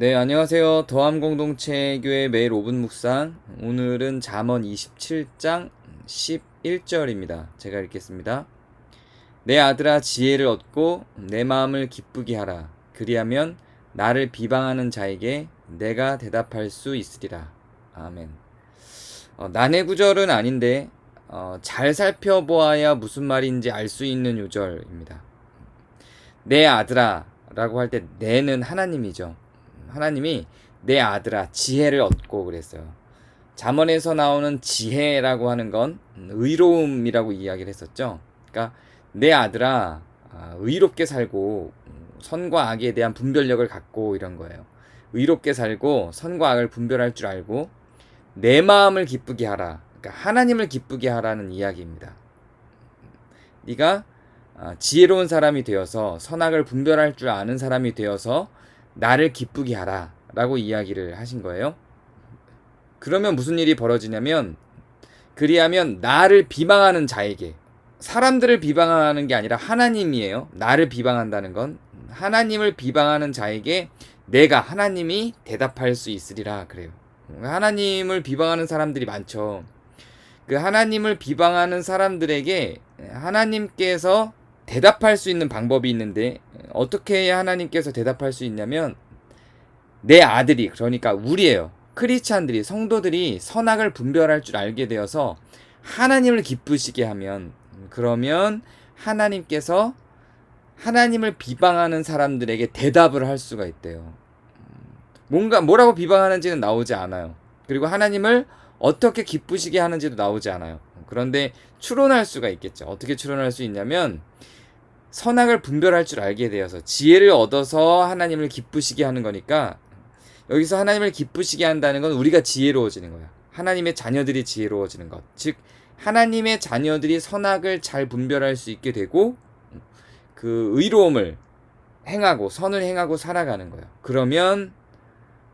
네, 안녕하세요. 더함공동체 교회 매일 5분 묵상. 오늘은 잠언 27장 11절입니다. 제가 읽겠습니다. 내 아들아 지혜를 얻고 내 마음을 기쁘게 하라. 그리하면 나를 비방하는 자에게 내가 대답할 수 있으리라. 아멘. 난해 구절은 아닌데 잘 살펴보아야 무슨 말인지 알 수 있는 요절입니다. 내 아들아 라고 할 때 내는 하나님이죠. 하나님이 내 아들아 지혜를 얻고 그랬어요. 잠언에서 나오는 지혜라고 하는 건 의로움이라고 이야기를 했었죠. 그러니까 내 아들아 의롭게 살고 선과 악에 대한 분별력을 갖고 이런 거예요. 의롭게 살고 선과 악을 분별할 줄 알고 내 마음을 기쁘게 하라. 그러니까 하나님을 기쁘게 하라는 이야기입니다. 네가 지혜로운 사람이 되어서 선악을 분별할 줄 아는 사람이 되어서 나를 기쁘게 하라 라고 이야기를 하신 거예요. 그러면 무슨 일이 벌어지냐면 그리하면 나를 비방하는 자에게, 사람들을 비방하는 게 아니라 하나님이에요. 나를 비방한다는 건 하나님을 비방하는 자에게 내가 하나님이 대답할 수 있으리라 그래요. 하나님을 비방하는 사람들이 많죠. 그 하나님을 비방하는 사람들에게 하나님께서 대답할 수 있는 방법이 있는데 어떻게 해야 하나님께서 대답할 수 있냐면 내 아들이, 그러니까 우리예요. 크리스찬들이, 성도들이 선악을 분별할 줄 알게 되어서 하나님을 기쁘시게 하면, 그러면 하나님께서 하나님을 비방하는 사람들에게 대답을 할 수가 있대요. 뭐라고 비방하는지는 나오지 않아요. 그리고 하나님을 어떻게 기쁘시게 하는지도 나오지 않아요. 그런데 추론할 수가 있겠죠. 어떻게 추론할 수 있냐면 선악을 분별할 줄 알게 되어서 지혜를 얻어서 하나님을 기쁘시게 하는 거니까, 여기서 하나님을 기쁘시게 한다는 건 우리가 지혜로워지는 거야. 하나님의 자녀들이 지혜로워지는 것. 즉 하나님의 자녀들이 선악을 잘 분별할 수 있게 되고 그 의로움을 행하고 선을 행하고 살아가는 거예요. 그러면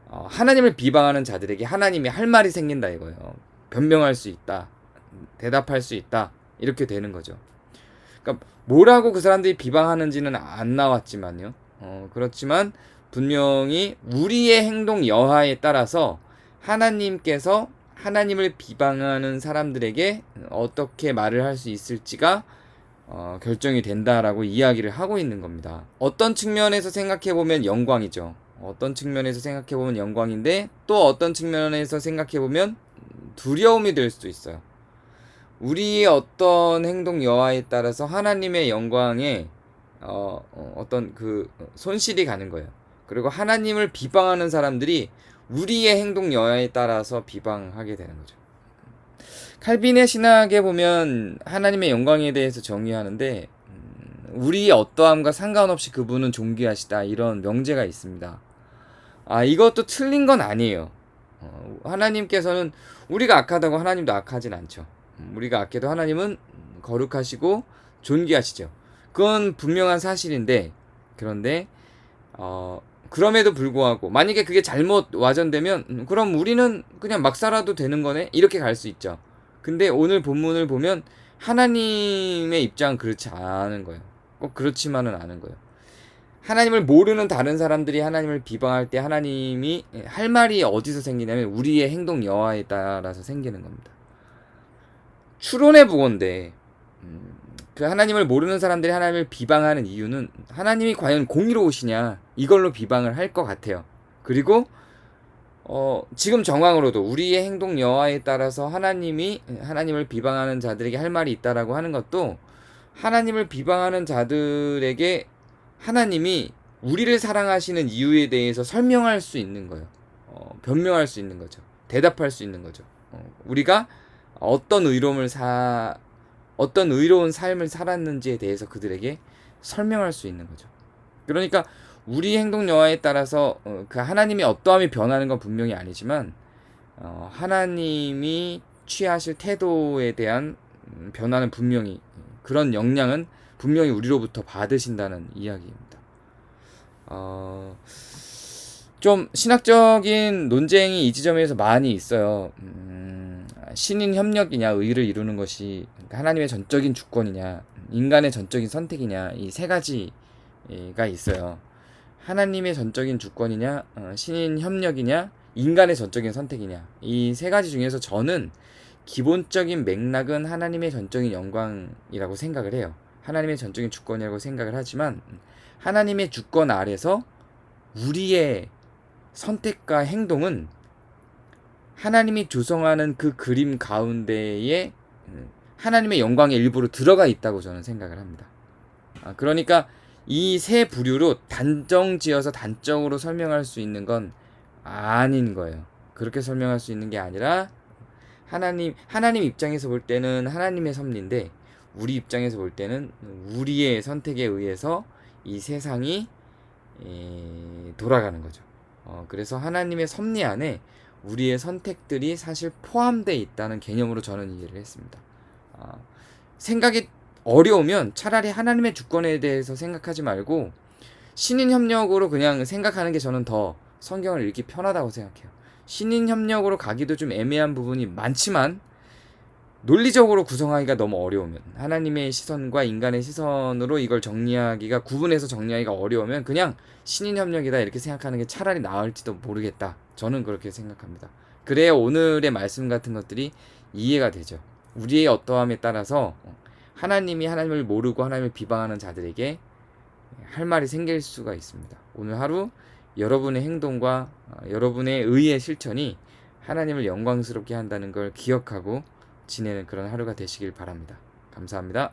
하나님을 비방하는 자들에게 하나님이 할 말이 생긴다 이거예요. 변명할 수 있다. 대답할 수 있다. 이렇게 되는 거죠. 그러니까 뭐라고 그 사람들이 비방하는지는 안 나왔지만요. 그렇지만 분명히 우리의 행동 여하에 따라서 하나님께서 하나님을 비방하는 사람들에게 어떻게 말을 할 수 있을지가 결정이 된다라고 이야기를 하고 있는 겁니다. 어떤 측면에서 생각해보면 영광이죠. 어떤 측면에서 생각해보면 영광인데 또 어떤 측면에서 생각해보면 두려움이 될 수도 있어요. 우리의 어떤 행동 여하에 따라서 하나님의 영광에 어떤 그 손실이 가는 거예요. 그리고 하나님을 비방하는 사람들이 우리의 행동 여하에 따라서 비방하게 되는 거죠. 칼빈의 신학에 보면 하나님의 영광에 대해서 정의하는데 우리의 어떠함과 상관없이 그분은 존귀하시다 이런 명제가 있습니다. 이것도 틀린 건 아니에요. 하나님께서는 우리가 악하다고 하나님도 악하진 않죠. 우리가 악해도 하나님은 거룩하시고 존귀하시죠. 그건 분명한 사실인데, 그런데 그럼에도 불구하고 만약에 그게 잘못 와전되면 그럼 우리는 그냥 막 살아도 되는 거네 이렇게 갈 수 있죠. 근데 오늘 본문을 보면 하나님의 입장은 그렇지 않은 거예요. 꼭 그렇지만은 않은 거예요. 하나님을 모르는 다른 사람들이 하나님을 비방할 때 하나님이 할 말이 어디서 생기냐면 우리의 행동 여하에 따라서 생기는 겁니다. 추론해 보건대 그 하나님을 모르는 사람들이 하나님을 비방하는 이유는 하나님이 과연 공의로우시냐 이걸로 비방을 할 것 같아요. 그리고 지금 정황으로도 우리의 행동 여하에 따라서 하나님이 하나님을 비방하는 자들에게 할 말이 있다라고 하는 것도 하나님을 비방하는 자들에게 하나님이 우리를 사랑하시는 이유에 대해서 설명할 수 있는 거예요. 변명할 수 있는 거죠. 대답할 수 있는 거죠. 우리가 어떤 의로운 삶을 살았는지에 대해서 그들에게 설명할 수 있는 거죠. 그러니까 우리 행동 여하에 따라서 그 하나님이 어떠함이 변하는 건 분명히 아니지만 하나님이 취하실 태도에 대한 변화는 분명히, 그런 영향은 분명히 우리로부터 받으신다는 이야기입니다. 좀 신학적인 논쟁이 이 지점에서 많이 있어요. 신인 협력이냐, 의를 이루는 것이 하나님의 전적인 주권이냐, 인간의 전적인 선택이냐, 이 세 가지가 있어요. 하나님의 전적인 주권이냐, 신인 협력이냐, 인간의 전적인 선택이냐. 이 세 가지 중에서 저는 기본적인 맥락은 하나님의 전적인 영광이라고 생각을 해요. 하나님의 전적인 주권이라고 생각을 하지만 하나님의 주권 아래서 우리의 선택과 행동은 하나님이 조성하는 그 그림 가운데에 하나님의 영광의 일부로 들어가 있다고 저는 생각을 합니다. 그러니까 이 세 부류로 단정지어서 단적으로 설명할 수 있는 건 아닌 거예요. 그렇게 설명할 수 있는 게 아니라 하나님 입장에서 볼 때는 하나님의 섭리인데 우리 입장에서 볼 때는 우리의 선택에 의해서 이 세상이 돌아가는 거죠. 그래서 하나님의 섭리 안에 우리의 선택들이 사실 포함되어 있다는 개념으로 저는 이해를 했습니다. 생각이 어려우면 차라리 하나님의 주권에 대해서 생각하지 말고 신인 협력으로 그냥 생각하는 게 저는 더 성경을 읽기 편하다고 생각해요. 신인 협력으로 가기도 좀 애매한 부분이 많지만 논리적으로 구성하기가 너무 어려우면 하나님의 시선과 인간의 시선으로 이걸 구분해서 정리하기가 어려우면 그냥 신인 협력이다 이렇게 생각하는 게 차라리 나을지도 모르겠다. 저는 그렇게 생각합니다. 그래야 오늘의 말씀 같은 것들이 이해가 되죠. 우리의 어떠함에 따라서 하나님을 모르고 하나님을 비방하는 자들에게 할 말이 생길 수가 있습니다. 오늘 하루 여러분의 행동과 여러분의 의의 실천이 하나님을 영광스럽게 한다는 걸 기억하고 지내는 그런 하루가 되시길 바랍니다. 감사합니다.